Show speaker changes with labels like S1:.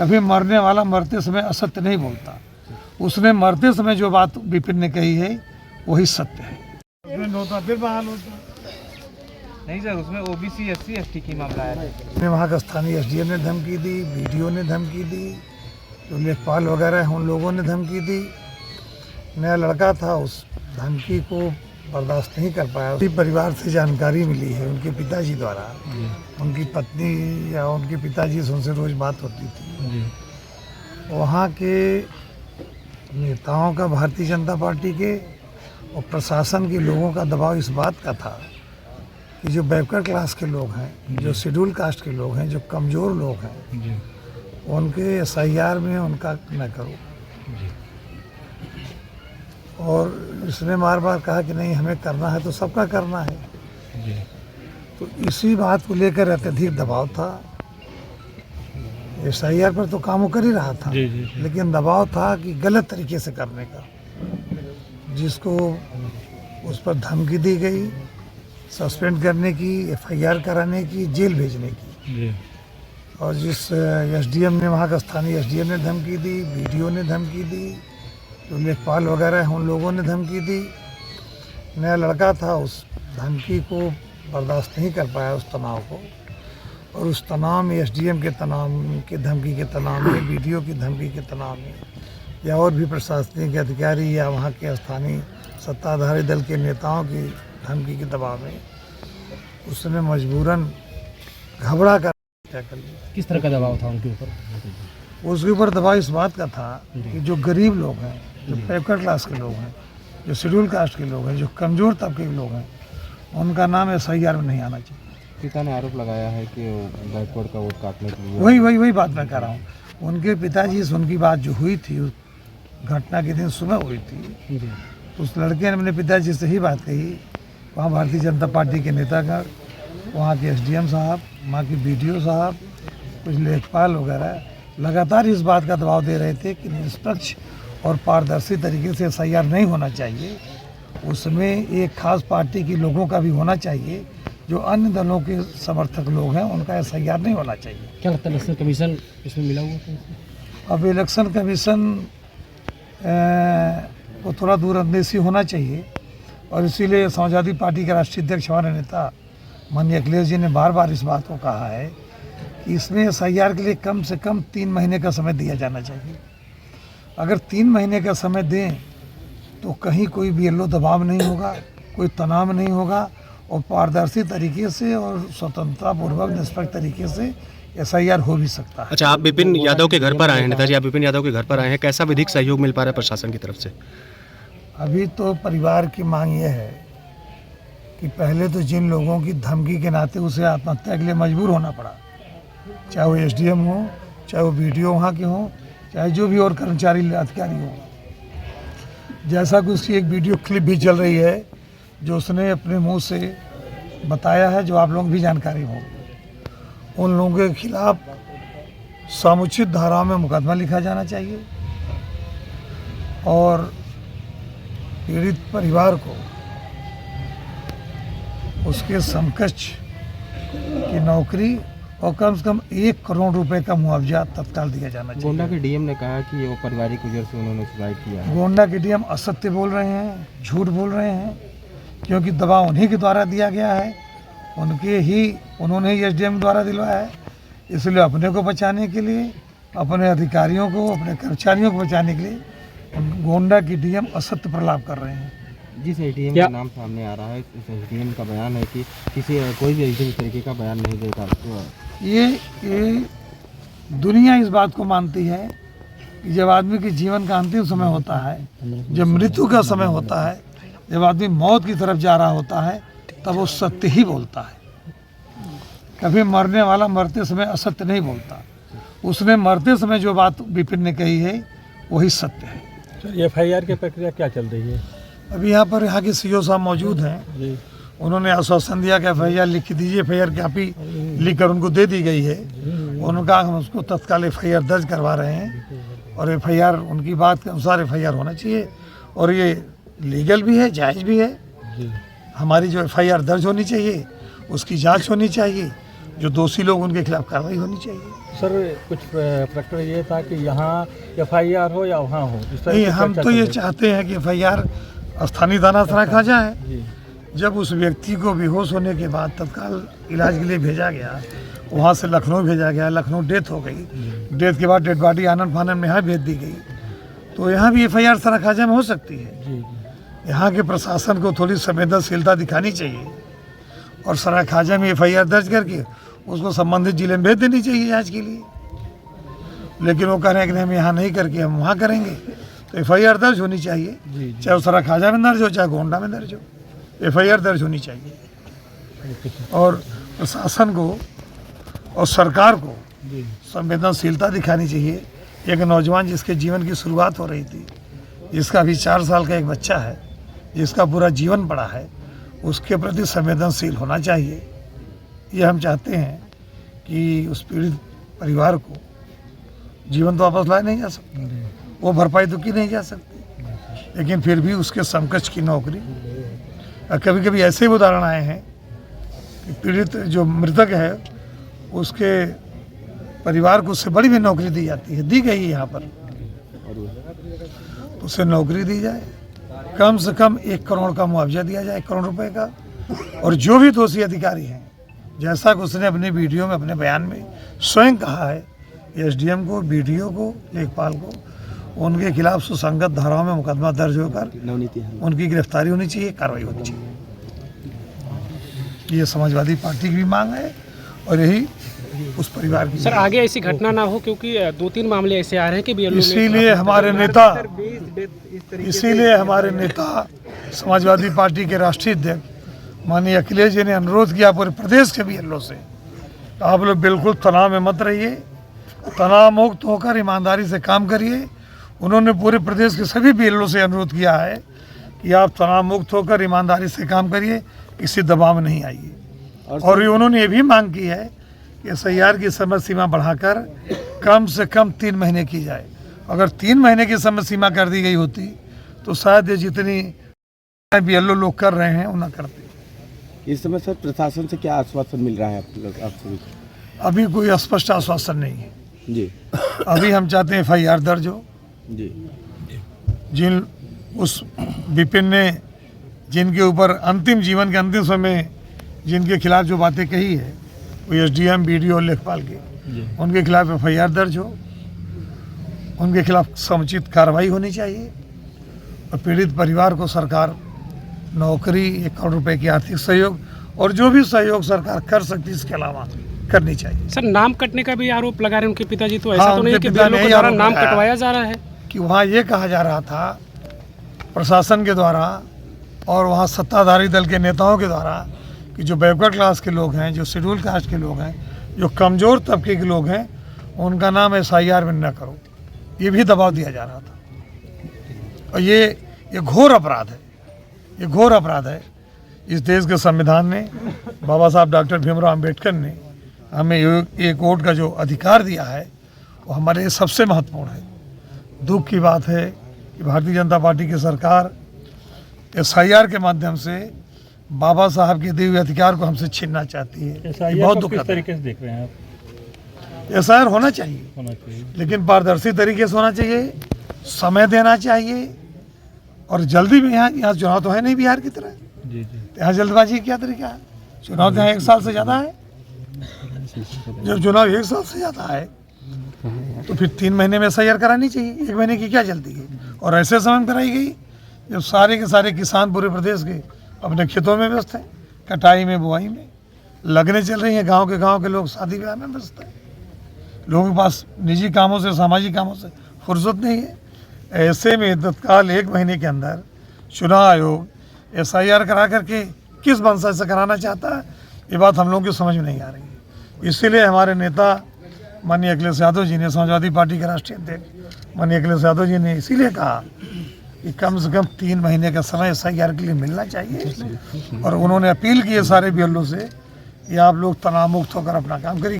S1: कभी मरने वाला मरते समय असत्य नहीं बोलता। उसने मरते समय जो बात विपिन ने कही है वही सत्य है। होता फिर बहाल होता
S2: नहीं सर, उसमें ओबीसी SC ST की मामला है।
S1: वहाँ का स्थानीय SDM ने धमकी दी, BDO ने धमकी दी, जो लेखपाल वगैरह हैं उन लोगों ने धमकी दी। नया लड़का था, उस धमकी को बर्दाश्त नहीं कर पाया। उसी परिवार से जानकारी मिली है उनके पिताजी द्वारा, उनकी पत्नी या उनके पिताजी से उनसे रोज बात होती थी। वहाँ के नेताओं का, भारतीय जनता पार्टी के और प्रशासन के लोगों का दबाव इस बात का था कि जो बैकवर्ड क्लास के लोग हैं, जो शेड्यूल कास्ट के लोग हैं, जो कमज़ोर लोग हैं, उनके SIR में उनका न करो। और इसने बार बार कहा कि नहीं हमें करना है तो सबका करना है। तो इसी बात को लेकर अत्यधिक दबाव था। SIR पर तो काम वो कर ही रहा था, लेकिन दबाव था कि गलत तरीके से करने का, जिसको उस पर धमकी दी गई, सस्पेंड करने की, FIR कराने की, जेल भेजने की। और जिस SDM ने, वहाँ का स्थानीय SDM ने धमकी दी, BDO ने धमकी दी, जो लेखपाल वगैरह हैं उन लोगों ने धमकी दी। नया लड़का था, उस धमकी को बर्दाश्त नहीं कर पाया, उस तनाव को। और उस तनाव में, SDM के तनाव के धमकी के तनाव में, BDO की धमकी के तनाव में, या और भी प्रशासनिक अधिकारी या वहाँ के स्थानीय सत्ताधारी दल के नेताओं की धमकी के दबाव में उसने मजबूरन घबरा कर क्या कर लिया।
S2: किस तरह का दबाव था उनके ऊपर?
S1: उसके ऊपर दबाव इस बात का था कि जो गरीब लोग हैं, जो बैकवर्ड क्लास के लोग हैं, जो शेड्यूल कास्ट के लोग हैं, जो कमज़ोर तबके के लोग हैं, उनका नाम SIR में नहीं आना चाहिए।
S2: पिता ने आरोप लगाया है कि बैकवर्ड का वोट काटने के लिए
S1: वही बात मैं कह रहा हूँ। उनके पिताजी से उनकी बात जो हुई थी, उस घटना के दिन सुबह हुई थी, उस लड़के ने अपने पिताजी से ही बात कही। वहाँ भारतीय जनता पार्टी के नेतागण, वहाँ के SDM साहब, वहाँ के BDO साहब, कुछ लेखपाल वगैरह लगातार इस बात का दबाव दे रहे थे कि निष्पक्ष और पारदर्शी तरीके से SIR नहीं होना चाहिए। उसमें एक खास पार्टी के लोगों का भी होना चाहिए, जो अन्य दलों के समर्थक लोग हैं उनका SIR नहीं होना चाहिए।
S2: क्या लगता है इलेक्शन कमीशन इसमें मिला हुआ था?
S1: अब इलेक्शन कमीशन को थोड़ा दूरअंदेशी होना चाहिए, और इसीलिए समाजवादी पार्टी के राष्ट्रीय अध्यक्ष हमारे नेता माननीय अखिलेश जी ने बार बार इस बात को कहा है कि इसमें SIR के लिए कम से कम 3 महीने का समय दिया जाना चाहिए। अगर 3 महीने का समय दें तो कहीं कोई भी येलो दबाव नहीं होगा, कोई तनाव नहीं होगा, और पारदर्शी तरीके से और स्वतंत्रतापूर्वक निष्पक्ष तरीके से SIR हो भी सकता है।
S3: अच्छा, आप विपिन यादव के घर पर आए हैं, नेताजी आप विपिन यादव के घर पर आए हैं, कैसा विधिक सहयोग मिल पा रहा है प्रशासन की तरफ से?
S1: अभी तो परिवार की मांग ये है कि पहले तो जिन लोगों की धमकी के नाते उसे आत्महत्या के लिए मजबूर होना पड़ा, चाहे वो SDM हो, चाहे वो BDO वहाँ के हों, चाहे जो भी और कर्मचारी अधिकारी हों, जैसा कि उसकी एक वीडियो क्लिप भी चल रही है जो उसने अपने मुंह से बताया है, जो आप लोग भी जानकारी हो, उन लोगों के खिलाफ समुचित धाराओं में मुकदमा लिखा जाना चाहिए और पीड़ित परिवार को उसके समकक्ष की नौकरी और कम से कम 1 करोड़ रुपए का मुआवजा तत्काल दिया जाना चाहिए।
S2: गोंडा के DM ने कहा कि वो पारिवारिक वजह से उन्होंने सुसाइड किया है।
S1: गोंडा के DM असत्य बोल रहे हैं, झूठ बोल रहे हैं, क्योंकि दबाव उन्हीं के द्वारा दिया गया है, उन्होंने ही SDM द्वारा दिलवाया है। इसलिए अपने को बचाने के लिए, अपने अधिकारियों को, अपने कर्मचारियों को बचाने के लिए गोंडा की DM असत्य प्रलाप कर रहे हैं।
S2: जिस SDM का नाम सामने आ रहा है, उस SDM का बयान है कि कोई भी इस तरीके का बयान नहीं देता। तो
S1: ये दुनिया इस बात को मानती है कि जब आदमी के जीवन का अंतिम समय होता है, जब मृत्यु का समय होता है, जब आदमी मौत की तरफ जा रहा होता है, तब वो सत्य ही बोलता है। कभी मरने वाला मरते समय असत्य नहीं बोलता। उसने मरते समय जो बात विपिन ने कही है वही सत्य है।
S4: FIR की प्रक्रिया क्या चल रही है?
S1: अभी यहाँ के CO साहब मौजूद हैं, उन्होंने आश्वासन दिया कि FIR लिख दीजिए। FIR कापी लिख कर उनको दे दी गई है। उन्होंने कहा हम उसको तत्काल FIR दर्ज करवा रहे हैं, और FIR उनकी बात के अनुसार FIR होना चाहिए, और ये लीगल भी है, जायज़ भी है। हमारी जो FIR दर्ज होनी चाहिए, उसकी जांच होनी चाहिए, जो दोषी लोग उनके खिलाफ कार्रवाई होनी चाहिए।
S4: सर कुछ प्रकरण ये था कि यहाँ FIR हो या वहाँ हो, इस तरह
S1: नहीं,
S4: की
S1: हम
S4: चर्चा
S1: तो
S4: चल
S1: ये
S4: रही
S1: चाहते हैं कि FIR स्थानीय थाना रखा जाए।
S4: जी।
S1: जब उस व्यक्ति को बेहोश होने के बाद तत्काल इलाज के लिए भेजा गया, वहाँ से लखनऊ भेजा गया, लखनऊ डेथ हो गई, डेथ के बाद डेड बॉडी आनंद फानन में यहाँ भेज दी गई, तो यहाँ भी FIR सराखाजा में हो सकती है।
S4: जी।
S1: यहाँ के प्रशासन को थोड़ी संवेदनशीलता दिखानी चाहिए और सराखाजा में FIR दर्ज करके उसको संबंधित जिले में भेज देनी चाहिए जांच के लिए। लेकिन वो कह रहे हैं कि हम यहाँ नहीं करके हम वहाँ करेंगे, तो FIR दर्ज होनी चाहिए, चाहे वो सराखाजा में दर्ज हो चाहे गोंडा में दर्ज हो, FIR दर्ज होनी चाहिए। और प्रशासन को और सरकार को संवेदनशीलता दिखानी चाहिए। एक नौजवान जिसके जीवन की शुरुआत हो रही थी, जिसका अभी 4 साल का एक बच्चा है, जिसका पूरा जीवन पड़ा है, उसके प्रति संवेदनशील होना चाहिए। ये हम चाहते हैं कि उस पीड़ित परिवार को जीवन तो वापस लाया नहीं जा सकता, वो भरपाई तो की नहीं जा सकती, लेकिन फिर भी उसके समकक्ष की नौकरी। और कभी कभी ऐसे भी उदाहरण आए हैं कि पीड़ित जो मृतक है उसके परिवार को उससे बड़ी भी नौकरी दी जाती है, दी गई है यहाँ पर, तो उसे नौकरी दी जाए, कम से कम 1 करोड़ का मुआवजा दिया जाए, 1 करोड़ रुपए का। और जो भी दोषी अधिकारी हैं, जैसा कि उसने अपने वीडियो में अपने बयान में स्वयं कहा है, SDM को, BDO को, लेखपाल को, उनके खिलाफ सुसंगत धाराओं में मुकदमा दर्ज होकर उनकी गिरफ्तारी होनी चाहिए, कार्रवाई होनी चाहिए। ये समाजवादी पार्टी की भी मांग है और यही उस परिवार की।
S5: सर आगे ऐसी घटना ना हो, क्योंकि 2-3 मामले ऐसे आ रहे हैं कि BLO
S1: इसीलिए हमारे नेता समाजवादी पार्टी के राष्ट्रीय अध्यक्ष माननीय अखिलेश जी ने अनुरोध किया पूरे प्रदेश के BLO से, तो आप लोग बिल्कुल तनाव में मत रहिए, तनाव मुक्त होकर ईमानदारी से काम करिए। उन्होंने पूरे प्रदेश के सभी BLO से अनुरोध किया है कि आप तनाव मुक्त होकर ईमानदारी से काम करिए, किसी दबाव में नहीं आइए। और उन्होंने ये भी मांग की है कि SIR की समय सीमा बढ़ाकर कम से कम 3 महीने की जाए। अगर 3 महीने की समय सीमा कर दी गई होती तो शायद ये जितनी BLO लोग कर रहे हैं वो न करते।
S2: इस समय सर प्रशासन से क्या आश्वासन मिल रहा है आपको?
S1: अभी कोई स्पष्ट आश्वासन नहीं है
S2: जी।
S1: अभी हम चाहते हैं FIR दर्ज हो।
S2: जी।
S1: जिन उस विपिन ने जिनके ऊपर अंतिम जीवन के अंतिम समय जिनके खिलाफ जो बातें कही है, वो SDM, BDO और लेखपाल के, उनके खिलाफ FIR दर्ज हो, उनके खिलाफ समुचित कार्रवाई होनी चाहिए और पीड़ित परिवार को सरकार नौकरी, 1 करोड़ रुपए की आर्थिक सहयोग और जो भी सहयोग सरकार कर सकती है इसके अलावा करनी चाहिए।
S5: सर नाम कटने का भी आरोप लगा रहे हैं उनके पिताजी, तो ऐसा
S1: हाँ,
S5: तो नहीं है कि BLO के द्वारा नाम कटवाया जा रहा है?
S1: कि वहाँ ये कहा जा रहा था प्रशासन के द्वारा और वहाँ सत्ताधारी दल के नेताओं के द्वारा कि जो बैकवर्ड क्लास के लोग हैं, जो शेड्यूल कास्ट के लोग हैं, जो कमज़ोर तबके के लोग हैं, उनका नाम SIR में न करो, ये भी दबाव दिया जा रहा था। और ये घोर अपराध है, ये घोर अपराध है। इस देश के संविधान ने, बाबा साहब डॉक्टर भीमराव अम्बेडकर ने हमें एक वोट का जो अधिकार दिया है वो हमारे लिए सबसे महत्वपूर्ण है। दुख की बात है कि भारतीय जनता पार्टी की सरकार SIR के माध्यम से बाबा साहब के दिए हुए अधिकार को हमसे छीनना चाहती है। ये बहुत दुख
S4: तरीके से देख रहे हैं आप?
S1: SIR होना चाहिए, लेकिन पारदर्शी तरीके से होना चाहिए, समय देना चाहिए और जल्दी में। यहाँ चुनाव तो है नहीं बिहार की तरह,
S4: जी।
S1: यहाँ जल्दबाजी क्या तरीका है? चुनाव तो यहाँ 1 साल से ज़्यादा है। जब चुनाव 1 साल से ज़्यादा है तो फिर 3 महीने में SIR करानी चाहिए, 1 महीने की क्या जल्दी है? और ऐसे समय में कराई गई जब सारे के सारे किसान पूरे प्रदेश के अपने खेतों में व्यस्त हैं, कटाई में, बुआई में, लगने चल रही हैं, गांव के लोग शादी ब्याह में व्यस्त हैं, लोगों के पास निजी कामों से, सामाजिक कामों से फुर्सत नहीं है। ऐसे में तत्काल 1 महीने के अंदर चुनाव आयोग SIR करा करके किस मंशा से कराना चाहता है, ये बात हम लोगों की समझ में नहीं आ रही है। इसीलिए हमारे नेता माननीय अखिलेश यादव जी ने, समाजवादी पार्टी के राष्ट्रीय अध्यक्ष माननीय अखिलेश यादव जी ने इसीलिए कहा कि कम से कम 3 महीने का समय SIR के लिए मिलना चाहिए। और उन्होंने अपील की है सारे BLO से कि आप लोग तनाव मुक्त होकर अपना काम करिए।